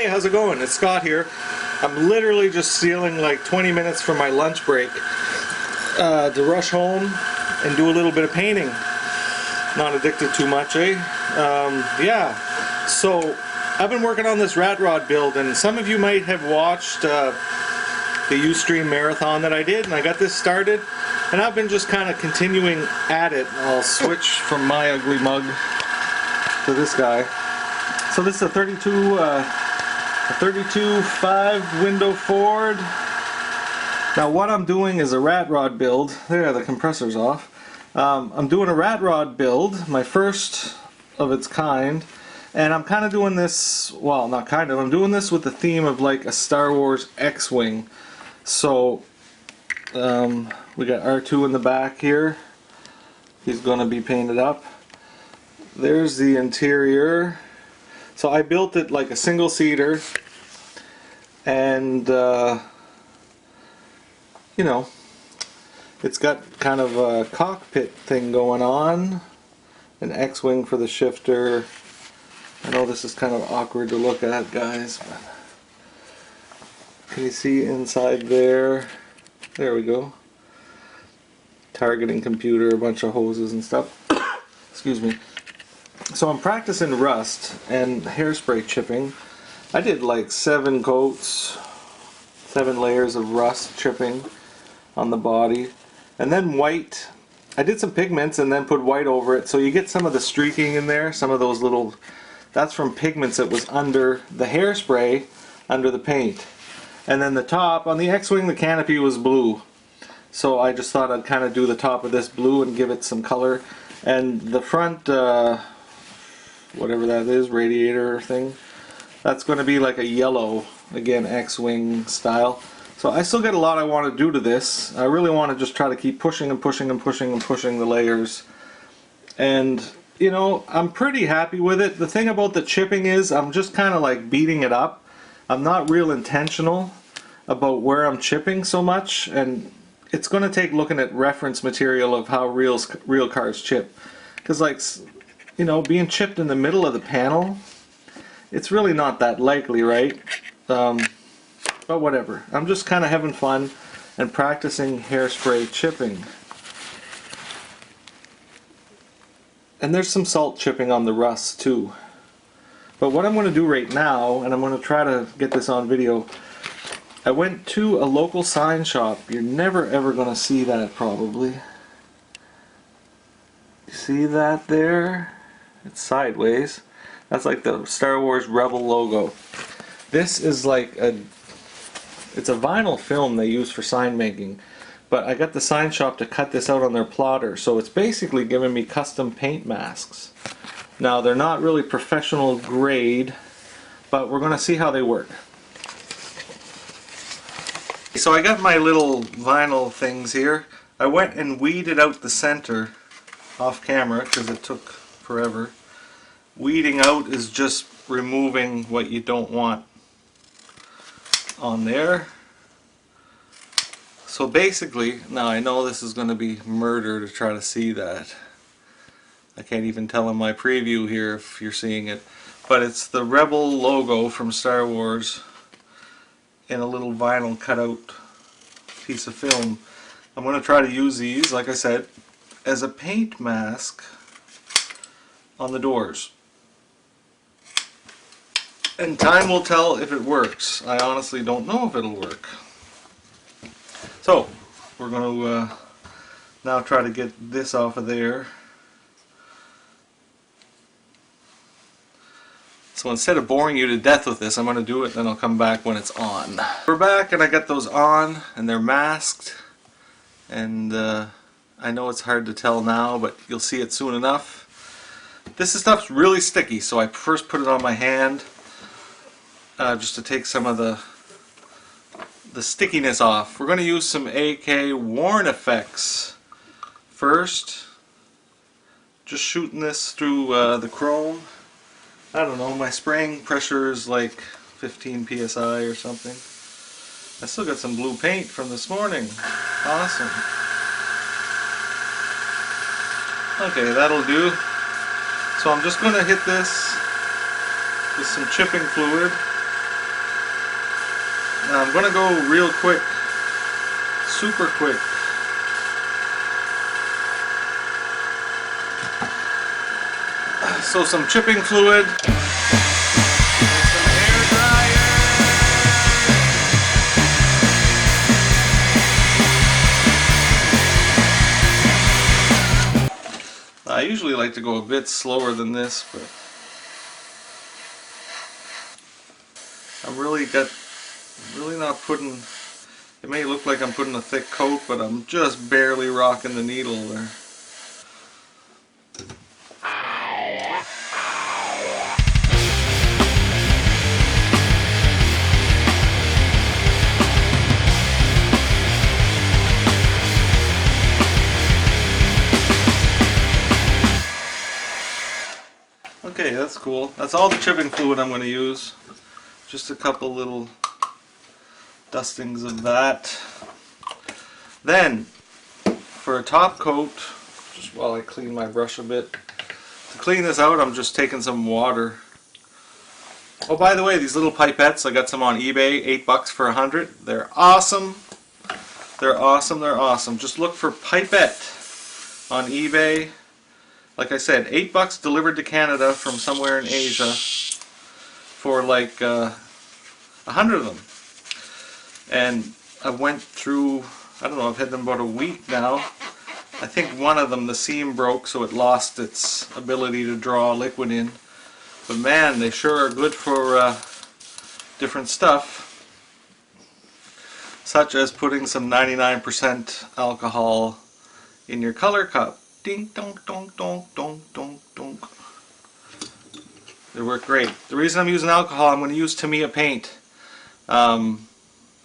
Hey, how's it going? It's Scott here. I'm literally just stealing like 20 minutes from my lunch break to rush home and do a little bit of painting. Not addicted too much, eh? Yeah. So I've been working on this rat rod build, and some of you might have watched the Ustream marathon that I did, and I got this started, and I've been just kind of continuing at it. I'll switch from my ugly mug to this guy. So this is a 32.5 window Ford. Now what I'm doing is a rat rod build. There, the compressor's off. I'm doing a rat rod build, my first of its kind, and I'm kind of doing this, well, not kind of, I'm doing this with the theme of like a Star Wars X-Wing. So we got R2 in the back here. He's going to be painted up. There's the interior. So I built it like a single seater, and you know, it's got kind of a cockpit thing going on, an X-wing for the shifter. I know this is kind of awkward to look at, guys, but can you see inside there? There we go. Targeting computer, a bunch of hoses and stuff. Excuse me. So I'm practicing rust and hairspray chipping. I did like 7 coats, 7 layers of rust chipping on the body, and then white. I did some pigments and then put white over it, so you get some of the streaking in there, some of those little, that's from pigments that was under the hairspray, under the paint. And then the top, on the X-Wing, the canopy was blue. So I just thought I'd kind of do the top of this blue and give it some color. And the front, whatever that is, radiator thing, that's going to be like a yellow, again, X-Wing style. So I still got a lot I want to do to this. I really want to just try to keep pushing and pushing and pushing and pushing the layers. And, you know, I'm pretty happy with it. The thing about the chipping is I'm just kind of like beating it up. I'm not real intentional about where I'm chipping so much, and it's going to take looking at reference material of how real cars chip. Because, like, you know, being chipped in the middle of the panel, it's really not that likely, right? But whatever. I'm just kind of having fun and practicing hairspray chipping. And there's some salt chipping on the rust too. But what I'm going to do right now, and I'm going to try to get this on video, I went to a local sign shop. You're never ever going to see that probably. You see that there? It's sideways. That's like the Star Wars Rebel logo. This is like it's a vinyl film they use for sign making, but I got the sign shop to cut this out on their plotter, so it's basically giving me custom paint masks. Now they're not really professional grade, but we're going to see how they work. So I got my little vinyl things here. I went and weeded out the center off camera because it took forever. Weeding out is just removing what you don't want on there. So basically, now I know this is going to be murder to try to see that. I can't even tell in my preview here if you're seeing it, but it's the Rebel logo from Star Wars in a little vinyl cutout piece of film. I'm going to try to use these, like I said, as a paint mask on the doors. And time will tell if it works. I honestly don't know if it'll work. So, we're going to now try to get this off of there. So instead of boring you to death with this, I'm going to do it, then I'll come back when it's on. We're back, and I got those on, and they're masked. And I know it's hard to tell now, but you'll see it soon enough. This stuff's really sticky, so I first put it on my hand just to take some of the stickiness off. We're going to use some AK Worn Effects first. Just shooting this through the chrome. I don't know, my spraying pressure is like 15 psi or something. I still got some blue paint from this morning. Awesome. Okay, that'll do. So I'm just going to hit this with some chipping fluid. Now I'm gonna go real quick, super quick. So some chipping fluid. I usually like to go a bit slower than this, but I'm really not putting, it may look like I'm putting a thick coat, but I'm just barely rocking the needle there. Okay, that's cool. That's all the chipping fluid I'm going to use. Just a couple little dustings of that. Then, for a top coat, just while I clean my brush a bit, to clean this out I'm just taking some water. Oh, by the way, these little pipettes, I got some on eBay, $8 for 100. They're awesome. They're awesome, they're awesome. Just look for pipette on eBay. Like I said, $8 delivered to Canada from somewhere in Asia for like 100 of them. And I went through, I don't know, I've had them about a week now. I think one of them, the seam broke, so it lost its ability to draw liquid in. But man, they sure are good for different stuff. Such as putting some 99% alcohol in your color cup. Ding donk donk donk donk donk donk. They work great. The reason I'm using alcohol, I'm going to use Tamiya paint. I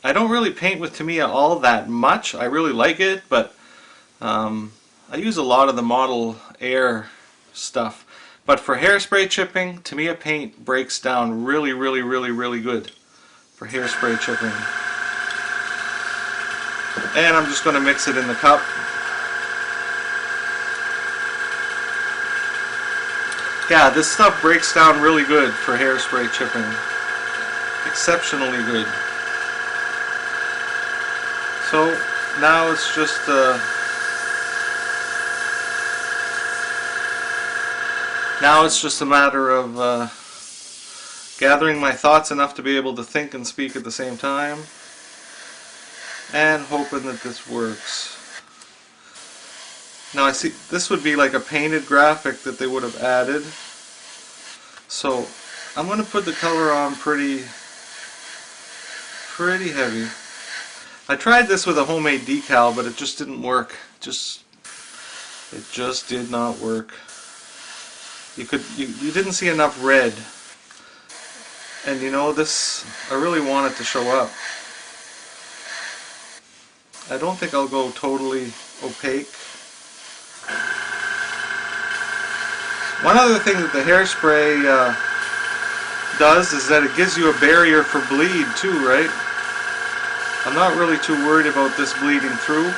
don't really paint with Tamiya all that much. I really like it, but I use a lot of the Model Air stuff. But for hairspray chipping, Tamiya paint breaks down really good for hairspray chipping. And I'm just going to mix it in the cup. Yeah, this stuff breaks down really good for hairspray chipping. Exceptionally good. So now it's just a matter of gathering my thoughts enough to be able to think and speak at the same time, and hoping that this works. Now I see this would be like a painted graphic that they would have added. So I'm going to put the color on pretty heavy. I tried this with a homemade decal, but it just didn't work. It just did not work. You didn't see enough red. And you know, this, I really want it to show up. I don't think I'll go totally opaque. One other thing that the hairspray does is that it gives you a barrier for bleed too, right? I'm not really too worried about this bleeding through.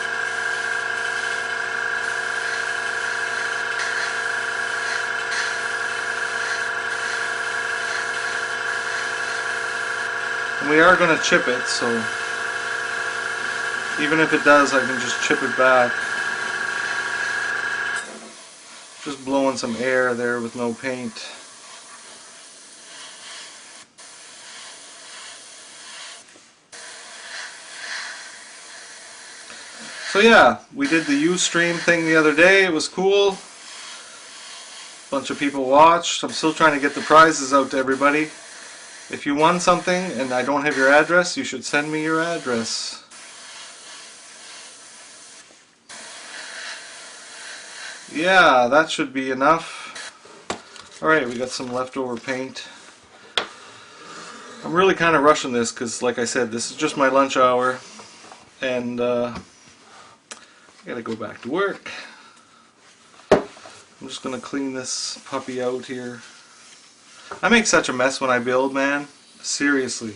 And we are going to chip it, so even if it does, I can just chip it back. Just blowing some air there with no paint. So yeah, we did the Ustream thing the other day. It was cool. A bunch of people watched. I'm still trying to get the prizes out to everybody. If you won something and I don't have your address, you should send me your address. Yeah, that should be enough. Alright, we got some leftover paint. I'm really kind of rushing this because, like I said, this is just my lunch hour. And I gotta go back to work. I'm just gonna clean this puppy out here. I make such a mess when I build, man. Seriously.